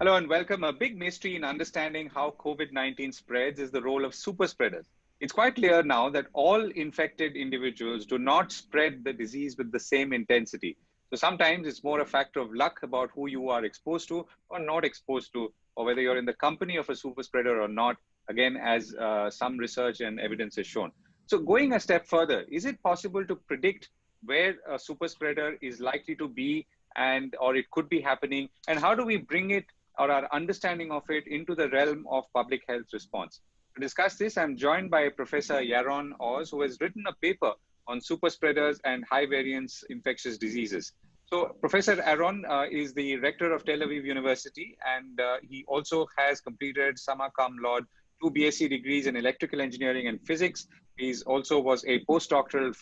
Hello and welcome. A big mystery in understanding how COVID-19 spreads is the role of superspreaders. It's quite clear now that all infected individuals do not spread the disease with the same intensity. So sometimes it's more a factor of luck about who you are exposed to or not exposed to, or whether you're in the company of a superspreader or not, again, as some research and evidence has shown. So going a step further, is it possible to predict where a superspreader is likely to be and or it could be happening, and how do we bring it or our understanding of it into the realm of public health response? To discuss this, I'm joined by Professor Yaron Oz, who has written a paper on superspreaders and high variance infectious diseases. So Professor Yaron is the rector of Tel Aviv University, and he also has completed summa cum laude 2 BSc degrees in electrical engineering and physics. He also was a postdoctoral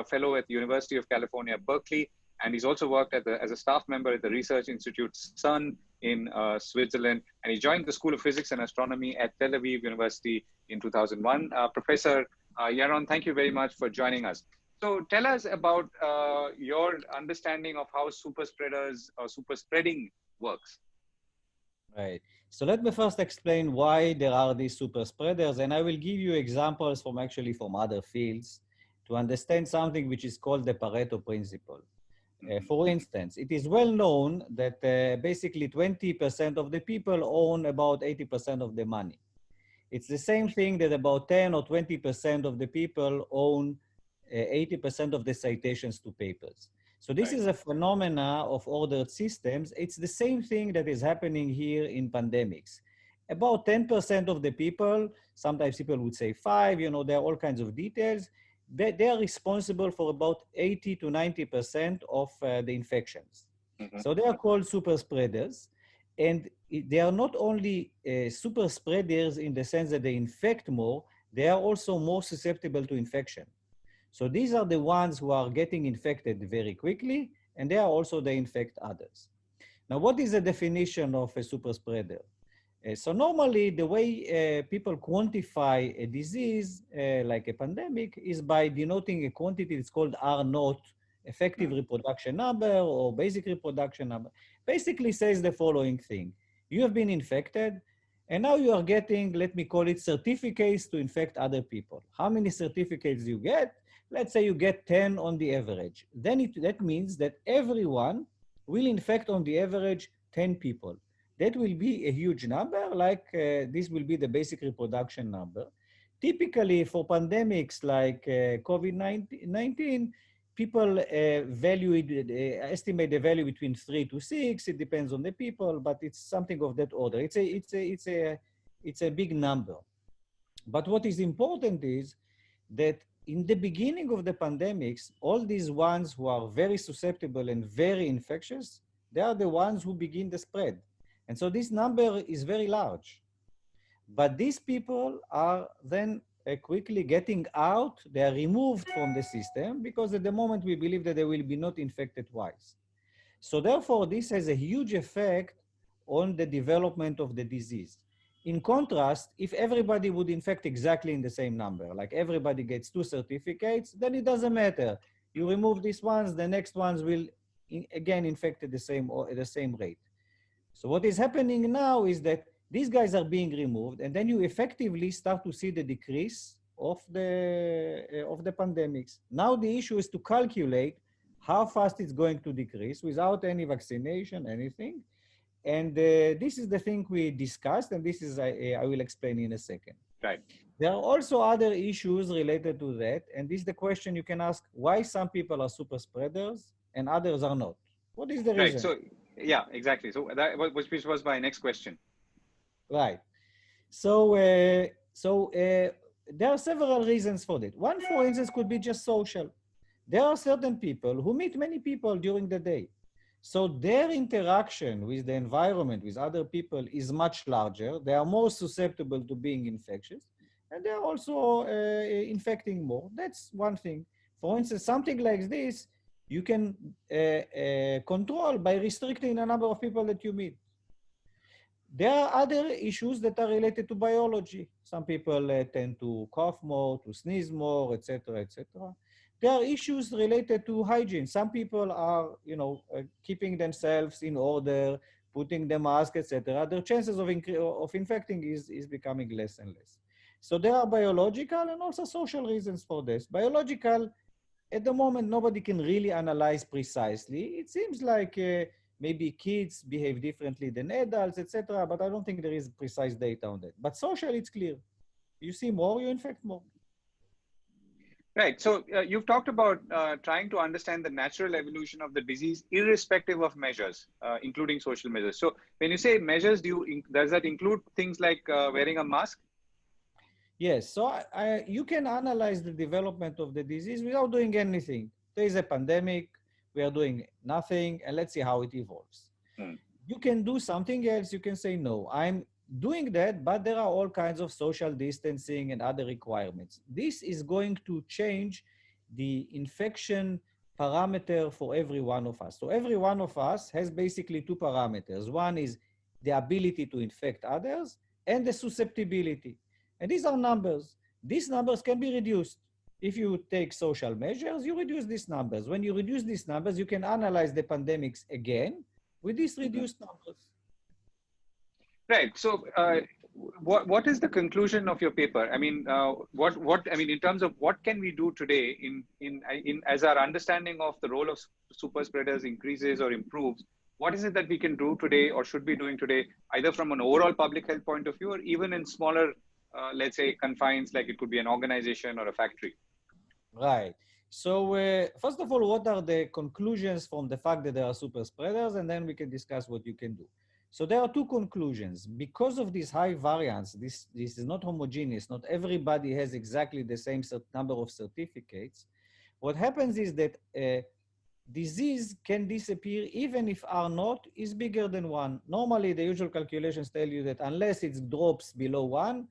fellow at the University of California, Berkeley, and he's also worked as a staff member at the research institute CERN in Switzerland, and he joined the School of Physics and Astronomy at Tel Aviv University in 2001. Professor Yaron, thank you very much for joining us. So tell us about your understanding of how superspreaders or superspreading works. Right. So let me first explain why there are these superspreaders, and I will give you examples from other fields to understand something which is called the Pareto principle. For instance, it is well known that basically 20% of the people own about 80% of the money. It's the same thing that about 10 or 20% of the people own 80% of the citations to papers. So this is a phenomena of ordered systems. It's the same thing that is happening here in pandemics. About 10% of the people, sometimes people would say 5, there are all kinds of details. They are responsible for about 80 to 90% of the infections. So they are called super spreaders. And they are not only super spreaders in the sense that they infect more, they are also more susceptible to infection. So these are the ones who are getting infected very quickly, and they are also they infect others. Now, what is the definition of a super spreader? So normally the way people quantify a disease like a pandemic is by denoting a quantity that's called R0, effective reproduction number or basic reproduction number. Basically says the following thing. You have been infected and now you are getting, let me call it certificates to infect other people. How many certificates you get? Let's say you get 10 on the average. Then that means that everyone will infect on the average 10 people. That will be a huge number, like this will be the basic reproduction number. Typically for pandemics like COVID-19, people estimate the value between 3 to 6. It depends on the people, but it's something of that order. It's a big number. But what is important is that in the beginning of the pandemics, all these ones who are very susceptible and very infectious, they are the ones who begin the spread. And so this number is very large. But these people are then quickly getting out. They are removed from the system because at the moment we believe that they will be not infected twice. So therefore, this has a huge effect on the development of the disease. In contrast, if everybody would infect exactly in the same number, like everybody gets 2 certificates, then it doesn't matter. You remove these ones, the next ones will again infect at the same rate. So what is happening now is that these guys are being removed, and then you effectively start to see the decrease of the pandemics. Now the issue is to calculate how fast it's going to decrease without any vaccination, anything. And this is the thing we discussed, and this is I will explain in a second. Right. There are also other issues related to that, and this is the question you can ask: why some people are super spreaders and others are not? What is the reason? Right. So yeah, exactly. So that which was my next question. Right. So there are several reasons for that. One, for instance, could be just social. There are certain people who meet many people during the day. So their interaction with the environment, with other people, is much larger. They are more susceptible to being infectious, and they're also infecting more. That's one thing. For instance, something like this, you can control by restricting the number of people that you meet. There are other issues that are related to biology. Some people tend to cough more, to sneeze more, etc., etc. There are issues related to hygiene. Some people are, keeping themselves in order, putting the mask, etc., their chances of infecting is becoming less and less. So there are biological and also social reasons for this. Biological, at the moment, nobody can really analyze precisely. It seems like maybe kids behave differently than adults, etc., but I don't think there is precise data on that. But social, it's clear. You see more, you infect more. Right. So you've talked about trying to understand the natural evolution of the disease, irrespective of measures, including social measures. So when you say measures, does that include things like wearing a mask? Yes. So you can analyze the development of the disease without doing anything. There is a pandemic. We are doing nothing, and let's see how it evolves. You can do something else. You can say, no, I'm doing that, but there are all kinds of social distancing and other requirements. This is going to change the infection parameter for every one of us. So every one of us has basically two parameters. One is the ability to infect others and the susceptibility. And these are numbers. These numbers can be reduced. If you take social measures, you reduce these numbers. When you reduce these numbers, you can analyze the pandemics again with these reduced numbers. Right. So, what is the conclusion of your paper? I mean, in terms of what can we do today in as our understanding of the role of super spreaders increases or improves? What is it that we can do today or should be doing today, either from an overall public health point of view or even in smaller, let's say, confines, like it could be an organization or a factory? Right. So first of all, what are the conclusions from the fact that there are super spreaders? And then we can discuss what you can do. So there are two conclusions. Because of these high variants, this is not homogeneous. Not everybody has exactly the same number of certificates. What happens is that disease can disappear even if R naught is bigger than 1. Normally, the usual calculations tell you that unless it drops below 1,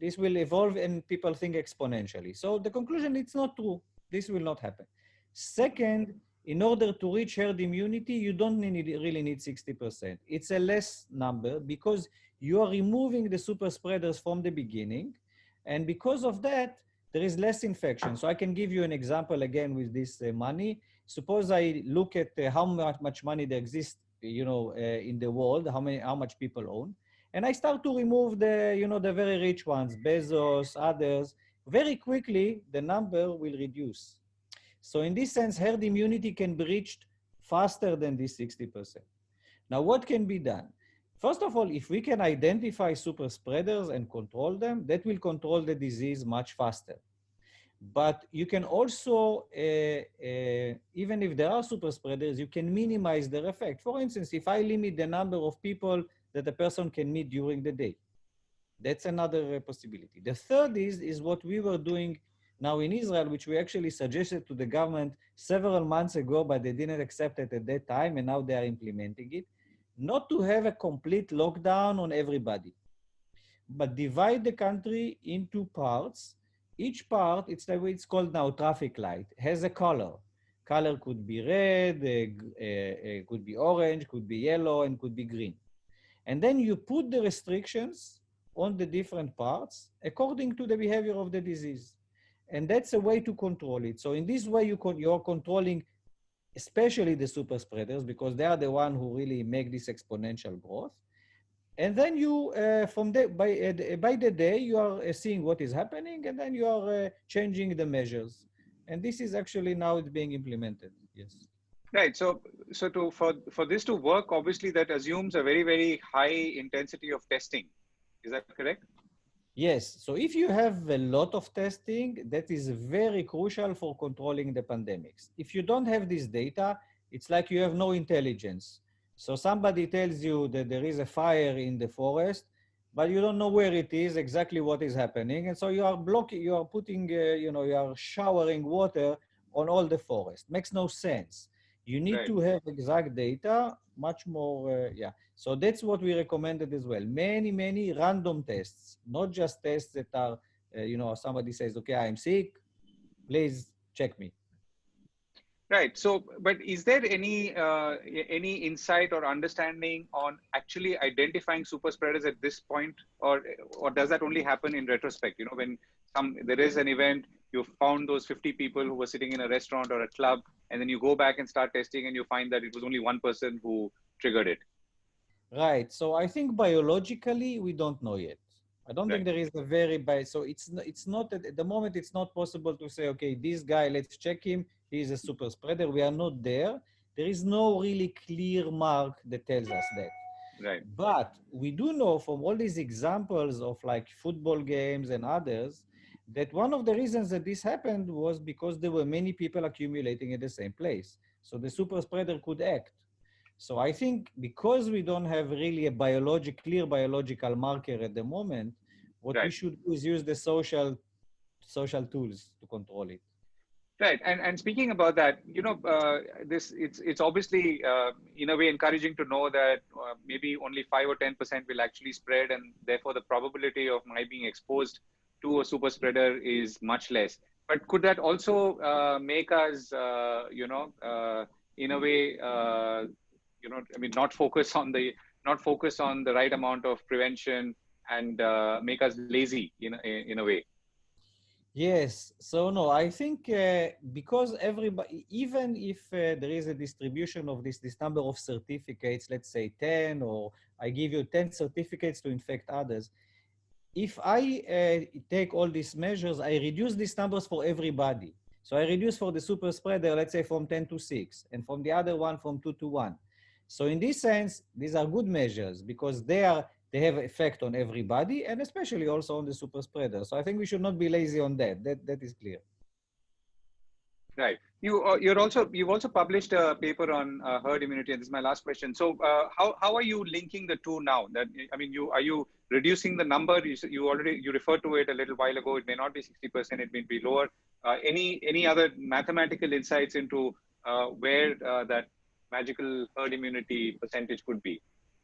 this will evolve and people think exponentially. So the conclusion, it's not true. This will not happen. Second, in order to reach herd immunity, you don't really need 60%. It's a less number because you are removing the super spreaders from the beginning. And because of that, there is less infection. So I can give you an example again with this money. Suppose I look at how much money there exists, in the world, how much people own. And I start to remove the very rich ones, Bezos, others. Very quickly, the number will reduce. So in this sense, herd immunity can be reached faster than this 60%. Now, what can be done? First of all, if we can identify super spreaders and control them, that will control the disease much faster. But you can also, even if there are super spreaders, you can minimize their effect. For instance, if I limit the number of people that a person can meet during the day, that's another possibility. The third is what we were doing now in Israel, which we actually suggested to the government several months ago, but they didn't accept it at that time, and now they are implementing it. Not to have a complete lockdown on everybody, but divide the country into parts. Each part, it's the way it's called now traffic light, has a color. Color could be red, could be orange, could be yellow, and could be green. And then you put the restrictions on the different parts according to the behavior of the disease. And that's a way to control it. So in this way, you're controlling especially the super spreaders because they are the ones who really make this exponential growth. And then you, by the day, you are seeing what is happening, and then you are changing the measures. And this is actually now it's being implemented. Yes. Right. So for this to work, obviously that assumes a very, very high intensity of testing. Is that correct? Yes. So if you have a lot of testing, that is very crucial for controlling the pandemics. If you don't have this data, it's like you have no intelligence. So somebody tells you that there is a fire in the forest, but you don't know where it is, exactly what is happening. And so you are putting, you are showering water on all the forest. Makes no sense. You need to have exact data, much more, So that's what we recommended as well. Many random tests, not just tests that are, somebody says, okay, I'm sick, please check me. Right. So, but is there any insight or understanding on actually identifying super spreaders at this point, or does that only happen in retrospect? When there is an event, you found those 50 people who were sitting in a restaurant or a club, and then you go back and start testing, and you find that it was only one person who triggered it. Right. So I think biologically we don't know yet. I don't think Right. there is a very so it's not at the moment it's not possible to say, okay, this guy, let's check him, he is a super spreader. We are not there. There is no really clear mark that tells us that. Right. But we do know from all these examples of like football games and others that one of the reasons that this happened was because there were many people accumulating at the same place. So the super spreader could act. So I think because we don't have really a clear biological marker at the moment, what we Right. should do is use the social tools to control it. Right, and speaking about that, this it's obviously in a way encouraging to know that maybe only 5 or 10% will actually spread, and therefore the probability of my being exposed to a super spreader is much less. But could that also make us, in a way, I mean, not focus on the right amount of prevention and make us lazy in a way? Yes. So no, I think because everybody, even if there is a distribution of this number of certificates, let's say 10, or I give you 10 certificates to infect others, if I take all these measures, I reduce these numbers for everybody. So I reduce for the super spreader, let's say from 10 to 6, and from the other one from 2 to 1. So in this sense, these are good measures because they have effect on everybody and especially also on the super spreader. So I think we should not be lazy on that. That is clear. Right. You've also published a paper on herd immunity, and this is my last question. So, how are you linking the two now? That I mean, are you reducing the number? You referred to it a little while ago. It may not be 60%. It may be lower. Any other mathematical insights into where that magical herd immunity percentage could be?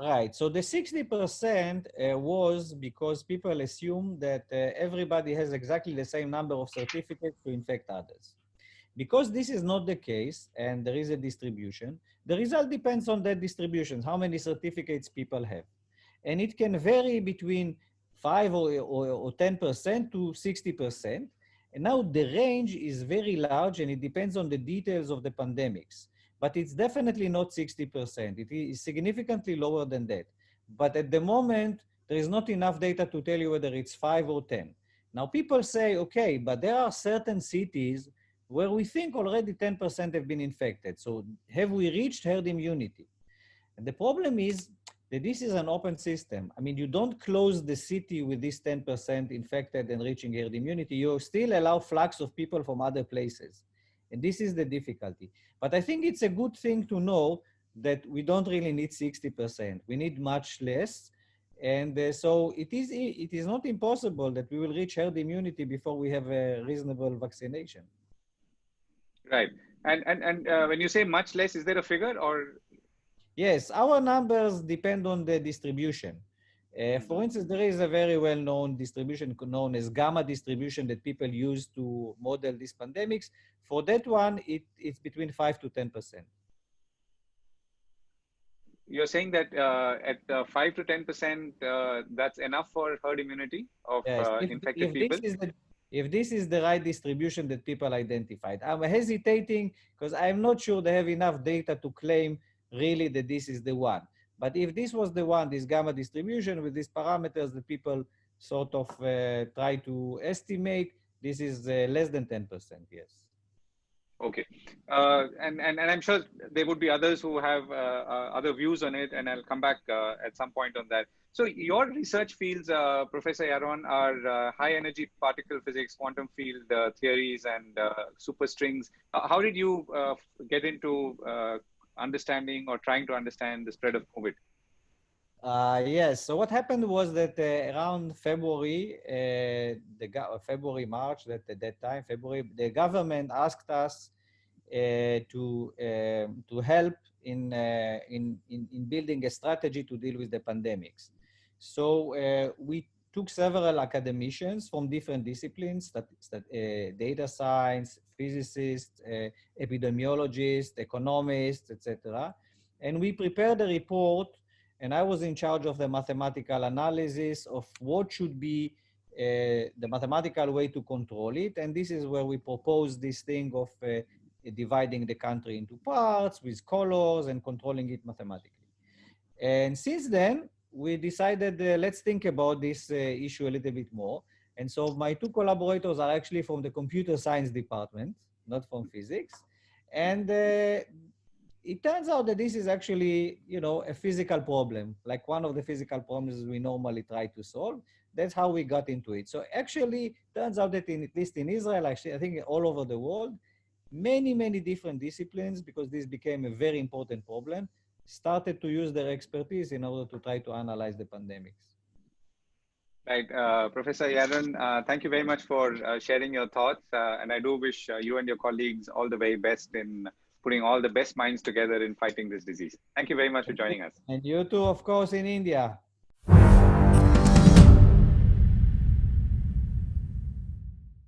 Right. So the 60% was because people assume that everybody has exactly the same number of certificates to infect others. Because this is not the case and there is a distribution, the result depends on that distribution, how many certificates people have. And it can vary between 5 or 10% to 60%. And now the range is very large and it depends on the details of the pandemics. But it's definitely not 60%. It is significantly lower than that. But at the moment, there is not enough data to tell you whether it's 5 or 10. Now people say, okay, but there are certain cities where we think already 10% have been infected. So have we reached herd immunity? And the problem is that this is an open system. I mean, you don't close the city with this 10% infected and reaching herd immunity. You still allow flux of people from other places. And this is the difficulty. But I think it's a good thing to know that we don't really need 60%. We need much less. And so it is not impossible that we will reach herd immunity before we have a reasonable vaccination. Right. And when you say much less, is there a figure or? Yes, our numbers depend on the distribution. For instance, there is a very well-known distribution known as gamma distribution that people use to model these pandemics. For that one, it's between 5 to 10%. You're saying that at 5 to 10%, that's enough for herd immunity of Yes, infected people? If this is the right distribution that people identified. I'm hesitating because I'm not sure they have enough data to claim really that this is the one. But if this was the one, this gamma distribution with these parameters that people sort of try to estimate, this is less than 10%, yes. Okay. And I'm sure there would be others who have other views on it, and I'll come back at some point on that. So your research fields, Professor Yaron, are high energy particle physics, quantum field theories, and superstrings. How did you get into understanding or trying to understand the spread of COVID? Yes. So what happened was that around February, March, at that time, February, the government asked us to help in building a strategy to deal with the pandemics. So we took several academicians from different disciplines, data science, physicists, epidemiologists, economists, etc. And we prepared a report, and I was in charge of the mathematical analysis of what should be the mathematical way to control it. And this is where we proposed this thing of dividing the country into parts with colors and controlling it mathematically. And since then, we decided, let's think about this issue a little bit more. And so my two collaborators are actually from the computer science department, not from physics. And it turns out that this is actually, you know, a physical problem, like one of the physical problems we normally try to solve. That's how we got into it. So actually, turns out that at least in Israel, actually, I think all over the world, many different disciplines, because this became a very important problem, started to use their expertise in order to try to analyze the pandemics. Right. Professor Yaron, thank you very much for sharing your thoughts. And I do wish you and your colleagues all the very best in putting all the best minds together in fighting this disease. Thank you very much for joining us. And you too, of course, in India.